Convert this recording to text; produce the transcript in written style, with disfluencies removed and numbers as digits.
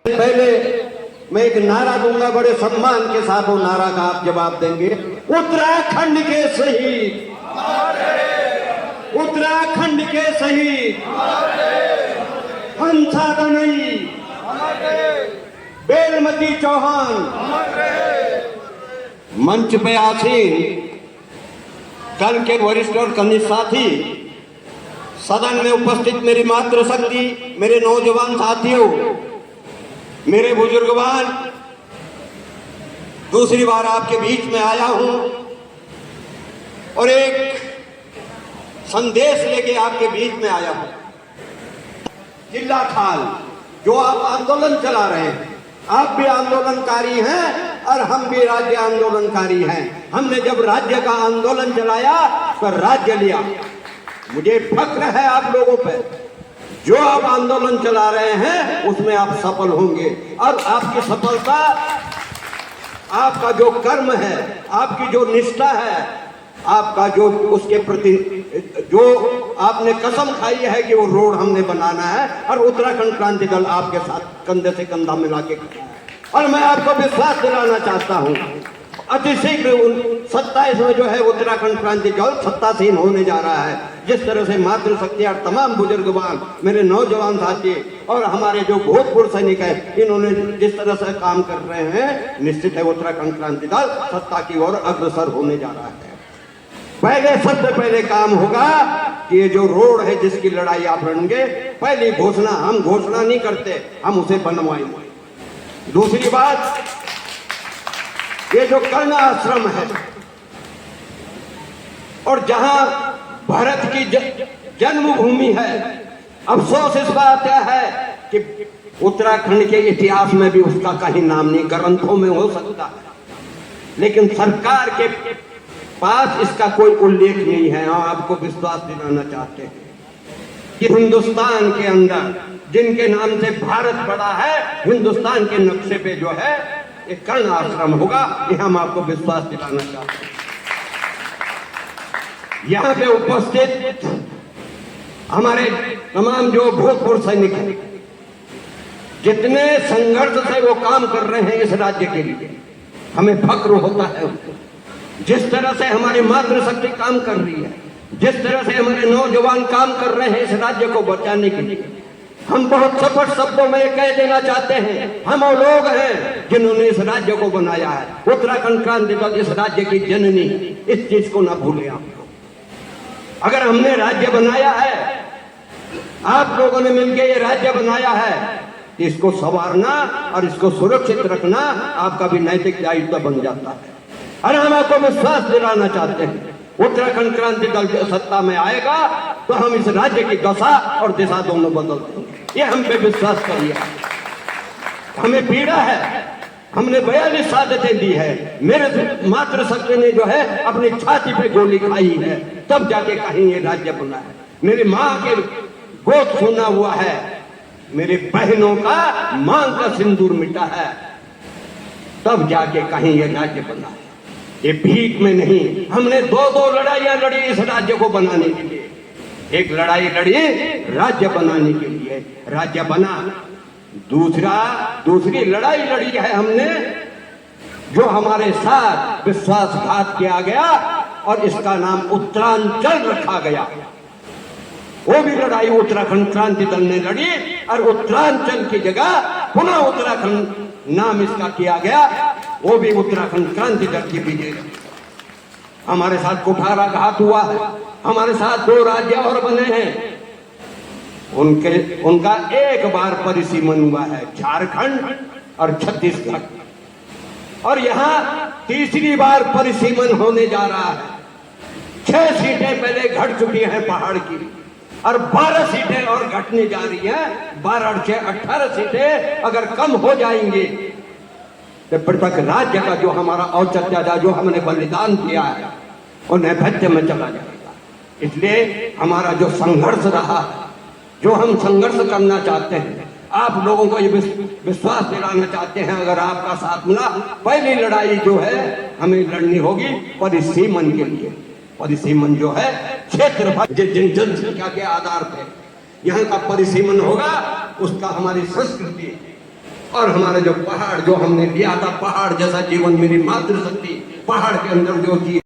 पहले मैं एक नारा दूंगा, बड़े सम्मान के साथ वो नारा का आप जवाब देंगे। उत्तराखंड के शहीद, उत्तराखंड के शहीद हंसा दनई, बेलमती चौहान, मंच पे आसीन कल के वरिष्ठ और कनिष्ठ साथी, सदन में उपस्थित मेरी मातृशक्ति, मेरे नौजवान साथियों, मेरे बुजुर्गवान, दूसरी बार आपके बीच में आया हूं और एक संदेश लेके आपके बीच में आया हूं। जिला खाल जो आप आंदोलन चला रहे हैं, आप भी आंदोलनकारी हैं और हम भी राज्य आंदोलनकारी हैं। हमने जब राज्य का आंदोलन चलाया तो राज्य लिया। मुझे फक्र है आप लोगों पे। जो आप आंदोलन चला रहे हैं उसमें आप सफल होंगे और आपकी सफलता, आपका जो कर्म है, आपकी जो निष्ठा है, आपका जो उसके प्रति जो आपने कसम खाई है कि वो रोड हमने बनाना है और उत्तराखंड क्रांति दल आपके साथ कंधे से कंधा मिला के खड़ा है। और मैं आपको विश्वास दिलाना चाहता हूं, अति शीघ्र 27 में जो है उत्तराखंड क्रांति दल सत्तासीन होने जा रहा है। जिस तरह से मातृशक्ति और तमाम बुजुर्गवान, मेरे नौजवान साथी और हमारे जो भूतपूर्व सैनिक है, इन्होंने जिस तरह से काम कर रहे हैं, निश्चित है उत्तराखंड क्रांति दल सत्ता की ओर अग्रसर होने जा रहा है। पहले सबसे पहले काम होगा कि ये जो रोड है जिसकी लड़ाई आप लड़ेंगे, पहली घोषणा, हम घोषणा नहीं करते, हम उसे बनवाएंगे। दूसरी बात, ये जो कर्ण आश्रम है और जहां भारत की जन्मभूमि है, अफसोस इस बात का है कि उत्तराखंड के इतिहास में भी उसका कहीं नाम नहीं, ग्रंथों में हो सकता है, लेकिन सरकार के पास इसका कोई उल्लेख नहीं है। हम आपको विश्वास दिलाना चाहते हैं कि हिंदुस्तान के अंदर जिनके नाम से भारत पड़ा है, हिंदुस्तान के नक्शे पे जो है एक कर्ण आश्रम होगा, ये हम आपको विश्वास दिलाना चाहते हैं। यहाँ पे उपस्थित हमारे तमाम जो भूतपूर्व सैनिक हैं, जितने संघर्ष से वो काम कर रहे हैं इस राज्य के लिए, हमें फक्र होता है। जिस तरह से हमारी मातृशक्ति काम कर रही है, जिस तरह से हमारे नौजवान काम कर रहे हैं इस राज्य को बचाने के लिए, हम बहुत स्पष्ट शब्दों में कह देना चाहते हैं, हम वो लोग हैं जिन्होंने इस राज्य को बनाया है। उत्तराखंड क्रांति दल इस राज्य की जननी, इस चीज को ना भूलें आप लोग। अगर हमने राज्य बनाया है, आप लोगों ने मिलकर ये राज्य बनाया है, इसको संवारना और इसको सुरक्षित रखना आपका भी नैतिक दायित्व बन जाता है। और हम आपको विश्वास दिलाना चाहते हैं, उत्तराखंड क्रांति दल सत्ता में आएगा तो हम इस राज्य की दशा और दिशा दोनों बदल देंगे। ये हम पे विश्वास करिए। हमें पीड़ा है, हमने 42 शहादतें दी है, मेरे मातृशक्ति ने जो है अपनी छाती पे गोली खाई है, तब जाके कहीं ये राज्य बना है। मेरी माँ के गोद सुना हुआ है, मेरी बहनों का मांग का सिंदूर मिटा है, तब जाके कहीं ये राज्य बना है। ये भीख में नहीं, हमने दो लड़ाइयां लड़ी इस राज्य को बनाने के लिए। एक लड़ाई लड़ी राज्य बनाने के लिए, राज्य बना। दूसरी लड़ाई लड़ी है हमने, जो हमारे साथ विश्वासघात किया गया और इसका नाम उत्तरांचल रखा गया। वो भी लड़ाई उत्तराखंड क्रांति दल ने लड़ी और उत्तरांचल की जगह पुनः उत्तराखंड नाम इसका किया गया। वो भी उत्तराखंड क्रांति दल की विजय। हमारे साथ कुठाराघात हुआ है, हमारे साथ 2 राज्य और बने हैं, उनका एक बार परिसीमन हुआ है, झारखंड और छत्तीसगढ़, और यहाँ तीसरी बार परिसीमन होने जा रहा है। 6 सीटें पहले घट चुकी हैं पहाड़ की और 12 सीटें और घटने जा रही हैं। 12 से 18 सीटें अगर कम हो जाएंगी तो पृथक राज्य का जो हमारा औचित्य था, जो हमने बलिदान किया है, वो नैपथ्य में चला जाएगा। इसलिए हमारा जो संघर्ष रहा, जो हम संघर्ष करना चाहते हैं, आप लोगों को ये विश्वास दिलाना चाहते हैं, अगर आपका साथ मिला, पहली लड़ाई जो है हमें लड़नी होगी परिसीमन के लिए। परिसीमन जो है क्षेत्र जनसंख्या के आधार पर यहाँ का परिसीमन होगा, उसका हमारी संस्कृति, और हमारे जो पहाड़ जो हमने लिया था, पहाड़ जैसा जीवन, मेरी मातृशक्ति पहाड़ के अंदर जो थी,